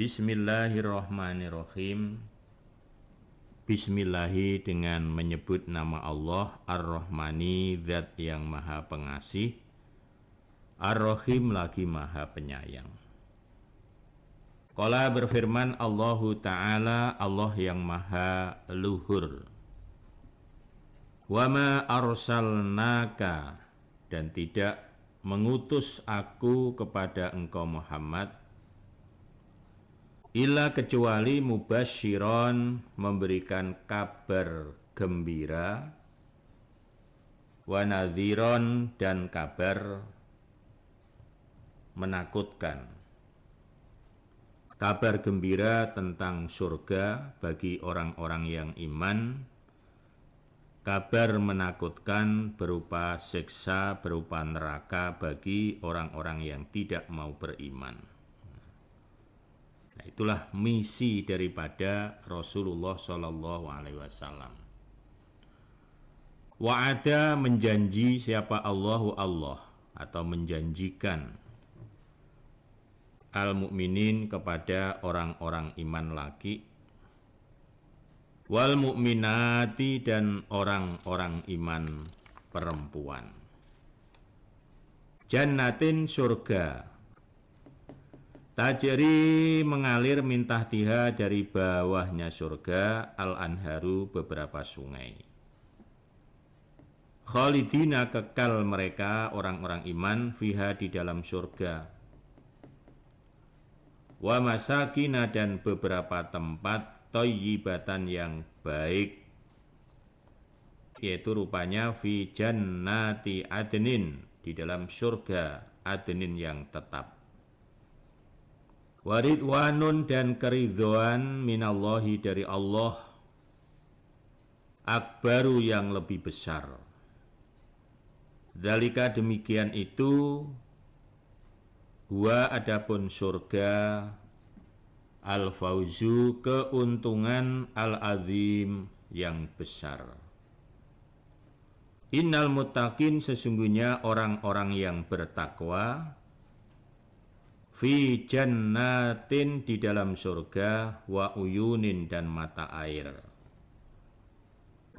Bismillahirrahmanirrahim. Bismillahi dengan menyebut nama Allah, Ar-Rahmani, zat yang maha pengasih, Ar-Rahim lagi maha penyayang. Qala berfirman Allahu Ta'ala, Allah yang maha luhur. Wa ma arsalnaka, dan tidak mengutus aku kepada engkau Muhammad, illa kecuali mubasyiron, memberikan kabar gembira, wa nadhiron, dan kabar menakutkan. Kabar gembira tentang surga bagi orang-orang yang iman, kabar menakutkan berupa siksa, berupa neraka bagi orang-orang yang tidak mau beriman. Nah, itulah misi daripada Rasulullah Shallallahu Alaihi Wasallam. Wa'ada, menjanji siapa Allahu Allah, atau menjanjikan al-mu'minin kepada orang-orang iman laki, wal mu'minati, dan orang-orang iman perempuan, jannatin, surga, tajri, mengalir min tahtiha, dari bawahnya surga, al-anharu, beberapa sungai, khalidina, kekal mereka orang-orang iman, fiha, di dalam surga, wa masakina, dan beberapa tempat, thayyibatan, yang baik, yaitu rupanya fi jannati adnin, di dalam surga adnin yang tetap, waridwanun, dan keridhaan, minallahi, dari Allah, akbaru, yang lebih besar. Dzalika, demikian itu, huwa, adapun surga, al-fauzu, keuntungan, al-azim, yang besar. Innal muttaqin, sesungguhnya orang-orang yang bertakwa, fi jannatin, di dalam surga, wa uyunin, dan mata air.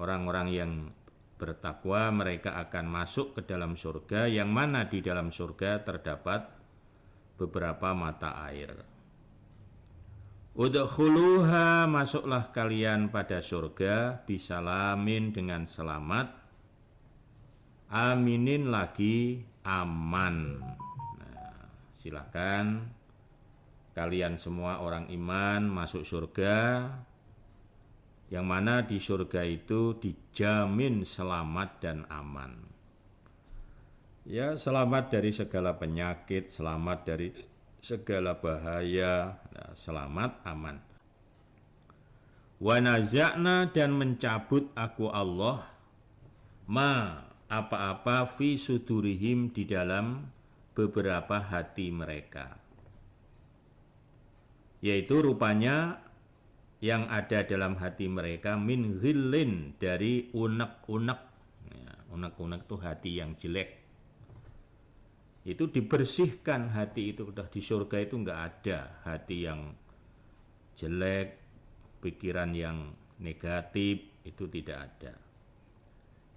Orang-orang yang bertakwa, mereka akan masuk ke dalam surga, yang mana di dalam surga terdapat beberapa mata air. Udkhuluha, masuklah kalian pada surga, bisalamin, dengan selamat, aminin, lagi aman. Silakan kalian semua orang iman masuk surga, yang mana di surga itu dijamin selamat dan aman. Ya, selamat dari segala penyakit, selamat dari segala bahaya, selamat, aman. Wa naza'na, dan mencabut aku Allah, ma, apa-apa, fi sudurihim, di dalam beberapa hati mereka, yaitu rupanya yang ada dalam hati mereka, min ghillin, dari unek-unek. Ya, unek-unek itu hati yang jelek, itu dibersihkan hati itu. Udah di surga itu nggak ada hati yang jelek, pikiran yang negatif, itu tidak ada.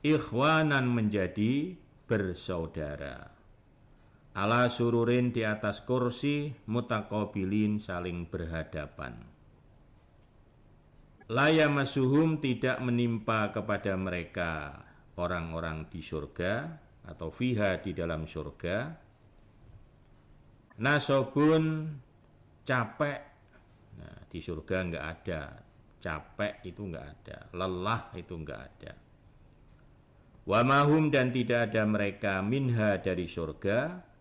Ikhwanan, menjadi bersaudara, ala sururin, di atas kursi, mutaqabilin, saling berhadapan. La yamassuhum, tidak menimpa kepada mereka orang-orang di surga, atau fiha, di dalam surga, nasobun, capek. Nah, di surga nggak ada capek, itu nggak ada, lelah itu nggak ada. Wa mahum, dan tidak ada mereka, minha, dari surga,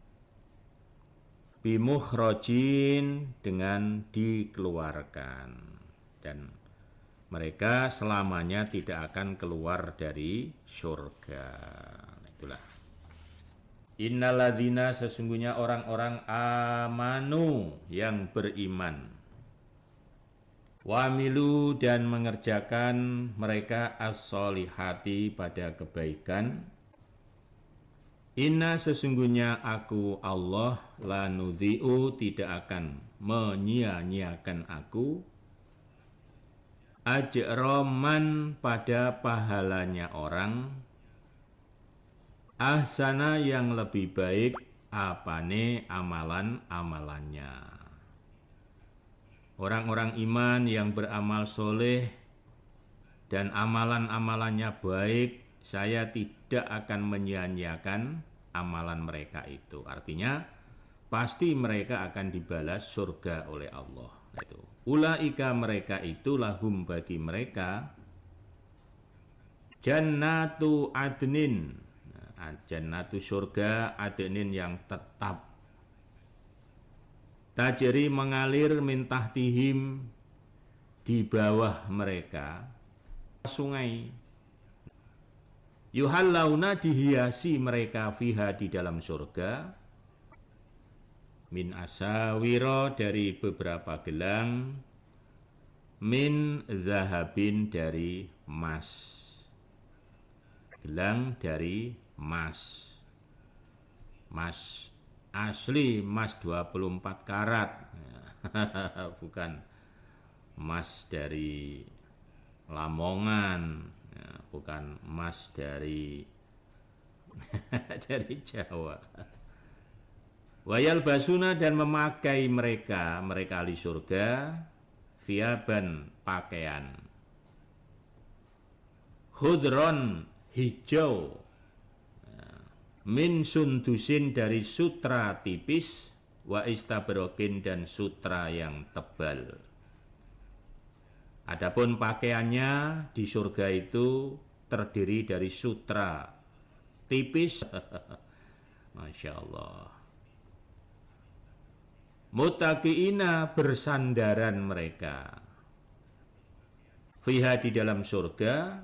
bimukhrajin, dengan dikeluarkan, dan mereka selamanya tidak akan keluar dari surga. Itulah. Innalladzina, sesungguhnya orang-orang amanu, yang beriman, wamilu, dan mengerjakan mereka as-solihati, pada kebaikan, Inna sesungguhnya aku Allah la nudhi'u tidak akan menyia-nyiakan aku ajroman pada pahalanya orang ahsana yang lebih baik apane amalan-amalannya. Orang-orang iman yang beramal soleh dan amalan-amalannya baik, saya tidak akan menyia-nyiakan amalan mereka itu. Artinya pasti mereka akan dibalas surga oleh Allah. Itu. Ulaika mereka itu lahum bagi mereka jannatu adnin. Jannatu surga adnin yang tetap. Tajri mengalir min tahtihim di bawah mereka sungai. Yuhallauna dihiasi mereka fiha di dalam surga min asawiro dari beberapa gelang min zahabin dari emas. Gelang dari emas. Emas asli, emas 24 karat. Bukan emas dari Lamongan, ya, bukan emas dari dari Jawa. Wayal basuna dan memakai mereka ahli surga thiaban pakaian khudron hijau min sundusin dari sutra tipis wa istabrokin dan sutra yang tebal. Adapun pakaiannya di surga itu terdiri dari sutra tipis. Masya Allah. Mutakiina bersandaran mereka. Fiha di dalam surga.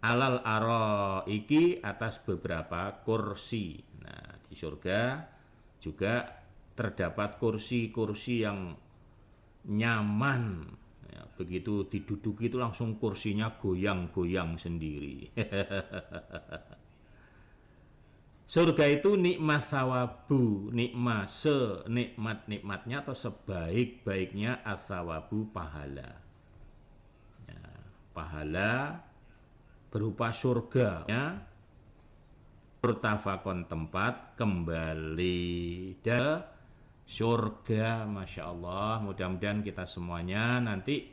Alal araiki atas beberapa kursi. Nah, di surga juga terdapat kursi-kursi yang nyaman. Ya, begitu diduduki itu langsung kursinya goyang-goyang sendiri. Surga itu nikmat sawabu, nikmat senikmat-nikmatnya atau sebaik-baiknya asawabu pahala. Ya, pahala berupa surga, ya, bertafakon tempat kembali ke surga. Masya Allah, mudah-mudahan kita semuanya nanti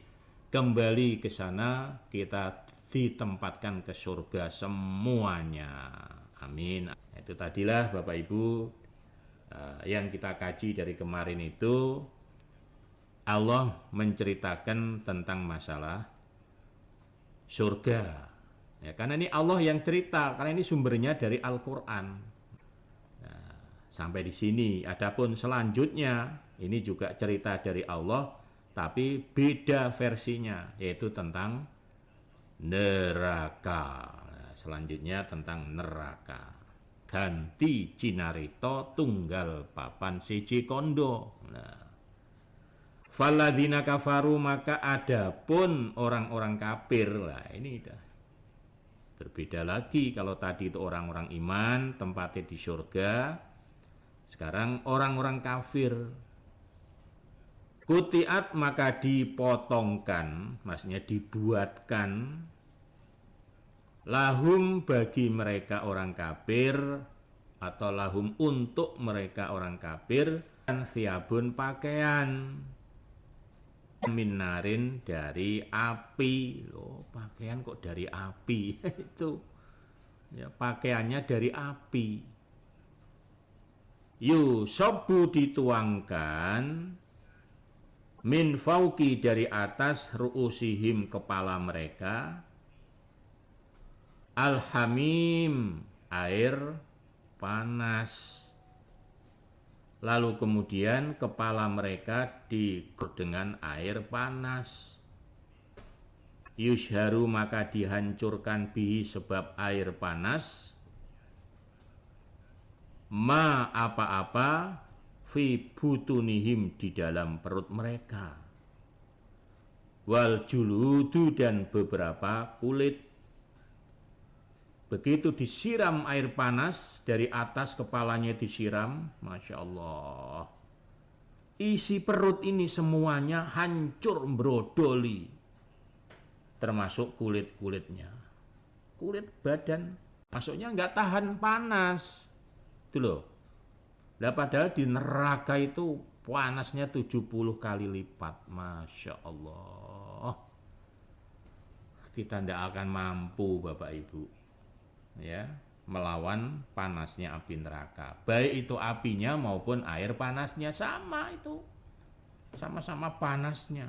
kembali ke sana, kita ditempatkan ke surga semuanya. Amin. Itu tadilah Bapak Ibu yang kita kaji dari kemarin itu. Allah menceritakan tentang masalah surga. Ya, karena ini Allah yang cerita, karena ini sumbernya dari Al-Quran. Nah, sampai di sini. Adapun selanjutnya, ini juga cerita dari Allah, tapi beda versinya, yaitu tentang neraka. Nah, selanjutnya tentang neraka. Ganti cinarito tunggal papan siji kondo. Nah, faladina kafaru maka adapun orang-orang kafir. Lah ini dah berbeda lagi. Kalau tadi itu orang-orang iman tempatnya di surga, sekarang orang-orang kafir. Kutiat maka dipotongkan, maksudnya dibuatkan lahum bagi mereka orang kafir, atau lahum untuk mereka orang kafir, dan siabun pakaian minarin dari api. Loh, pakaian kok dari api? Itu ya, pakaiannya dari api. Yusobu dituangkan min fauki dari atas ru'usihim kepala mereka alhamim air panas. Lalu kemudian kepala mereka digerus dengan air panas. Yusharu maka dihancurkan bihi sebab air panas. Ma apa-apa fi butunihim di dalam perut mereka. Wal juludu dan beberapa kulit. Begitu disiram air panas dari atas kepalanya disiram, Masya Allah. Isi perut ini semuanya hancur brodoli. Termasuk kulit-kulitnya. Kulit badan. Maksudnya nggak tahan panas. Itu loh. Nah, padahal di neraka itu panasnya 70 kali lipat. Masya Allah. Kita tidak akan mampu Bapak Ibu. Ya, melawan panasnya api neraka. Baik itu apinya maupun air panasnya sama itu. Sama-sama panasnya.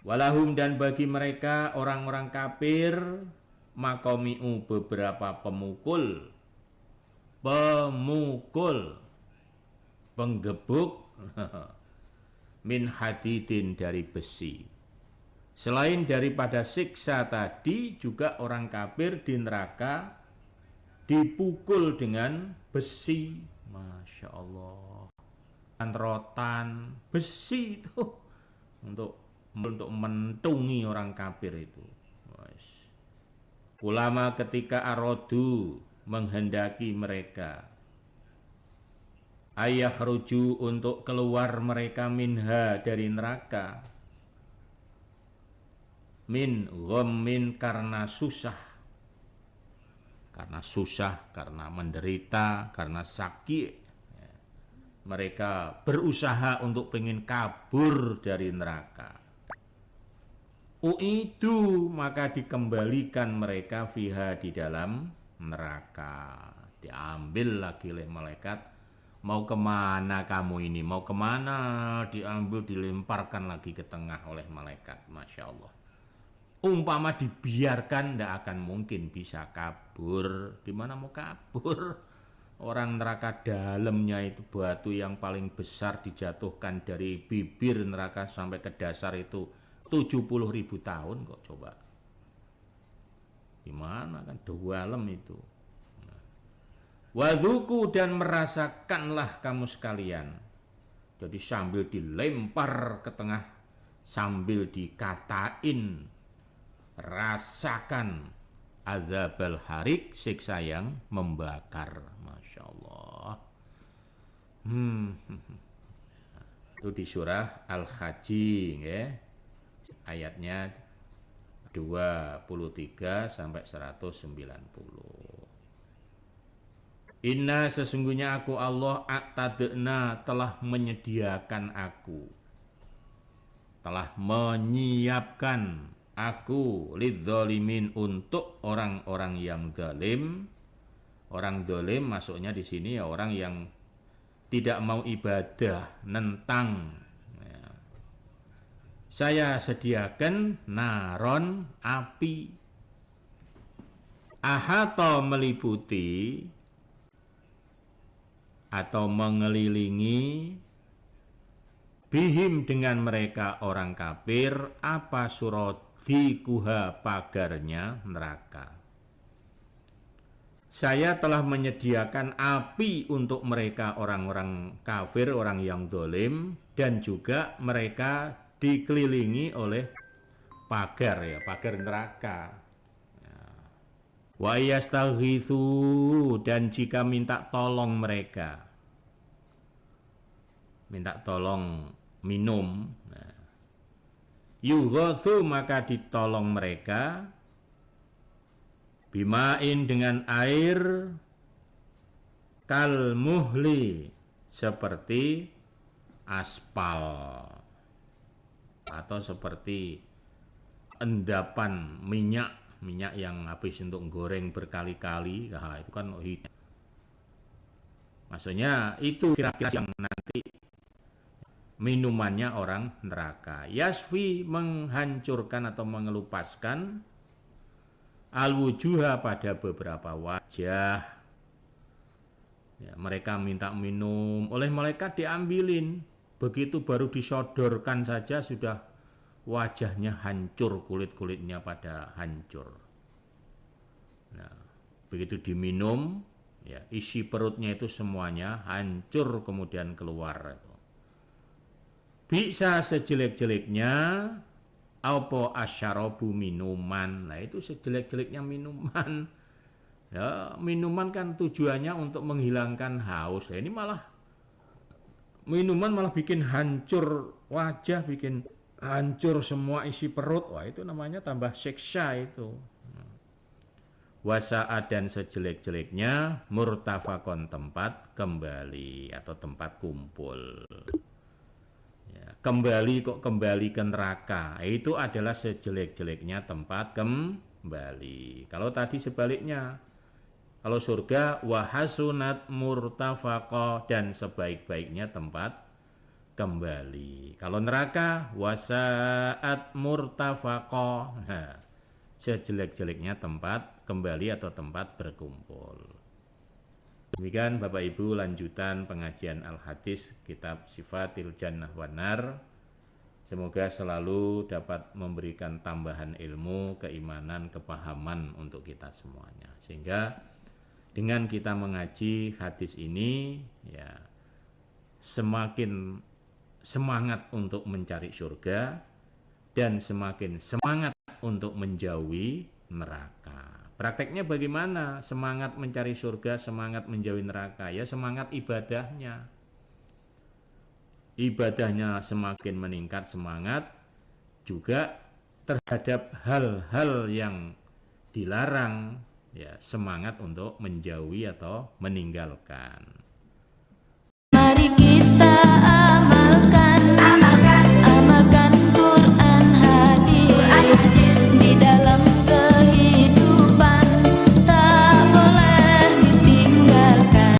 Walahum dan bagi mereka orang-orang kafir makomi'u beberapa pemukul, penggebuk min hadidin dari besi. Selain daripada siksa tadi, juga orang kafir di neraka dipukul dengan besi. Masya Allah. Rotan besi itu untuk mentungi orang kafir itu. Ulama ketika arodu menghendaki mereka ayah ruju untuk keluar mereka minha dari neraka, min ghammin karena susah, karena menderita, karena sakit, mereka berusaha untuk pengen kabur dari neraka. Uidu maka dikembalikan mereka fiha di dalam neraka, diambil lagi oleh malaikat. Mau kemana kamu ini? Mau kemana? Diambil, dilemparkan lagi ke tengah oleh malaikat. Masya Allah. Umpama dibiarkan tidak akan mungkin bisa kabur. Di mana mau kabur? Orang neraka dalamnya itu batu yang paling besar dijatuhkan dari bibir neraka sampai ke dasar itu 70.000 tahun kok coba. Gimana kan dalam itu. Wadzuku dan merasakanlah kamu sekalian. Jadi sambil dilempar ke tengah, sambil dikatain, rasakan azabal harik, siksa yang membakar. Masya Allah. Itu di surah Al-Haji, ya. Ayatnya 23 sampai 190. Inna sesungguhnya aku Allah a'tadna telah menyediakan aku, telah menyiapkan aku lidzalimin untuk orang-orang yang zalim. Orang zalim maksudnya di sini ya orang yang tidak mau ibadah, nentang. Ya. Saya sediakan naron api, ahata meliputi atau mengelilingi bihim dengan mereka orang kafir apa surodikuha pagarnya neraka. Saya telah menyediakan api untuk mereka orang-orang kafir, orang yang zalim, dan juga mereka dikelilingi oleh pagar, ya, pagar neraka. Wa yastaghitsu dan jika minta tolong mereka, minta tolong minum, yughatsu maka ditolong mereka, bimain dengan air, kal muhli seperti aspal atau seperti endapan minyak yang habis untuk goreng berkali-kali. Nah, itu kan maksudnya itu kira-kira yang nanti minumannya orang neraka. Yasfi menghancurkan atau mengelupaskan al-wujuha pada beberapa wajah. Ya, mereka minta minum, oleh malaikat diambilin. Begitu baru disodorkan saja sudah wajahnya hancur, kulit-kulitnya pada hancur. Nah, begitu diminum, ya, isi perutnya itu semuanya hancur kemudian keluar. Bisa sejelek-jeleknya Apa asyarabu minuman. Nah, itu sejelek-jeleknya minuman. Ya, minuman kan tujuannya untuk menghilangkan haus. Nah, ini malah minuman malah bikin hancur wajah, bikin hancur semua isi perut. Wah, itu namanya tambah siksa itu. Wasa'a dan sejelek-jeleknya murtafakon tempat kembali atau tempat kumpul. Ya, kembali kok kembali ke neraka. Itu adalah sejelek-jeleknya tempat kembali. Kalau tadi sebaliknya, kalau surga wahasunat murtafaqah dan sebaik-baiknya tempat kembali. Kalau neraka wasaat murtafaqah. Nah, sejelek-jeleknya tempat kembali atau tempat berkumpul. Demikian Bapak Ibu lanjutan pengajian Al-Hadis kitab Sifatil Jannah wan Nar. Semoga selalu dapat memberikan tambahan ilmu, keimanan, kepahaman untuk kita semuanya. Sehingga dengan kita mengaji hadis ini ya semakin semangat untuk mencari surga dan semakin semangat untuk menjauhi neraka. Prakteknya bagaimana? Semangat mencari surga, semangat menjauhi neraka. Ya semangat ibadahnya. Ibadahnya semakin meningkat semangat juga terhadap hal-hal yang dilarang, ya semangat untuk menjauhi atau meninggalkan.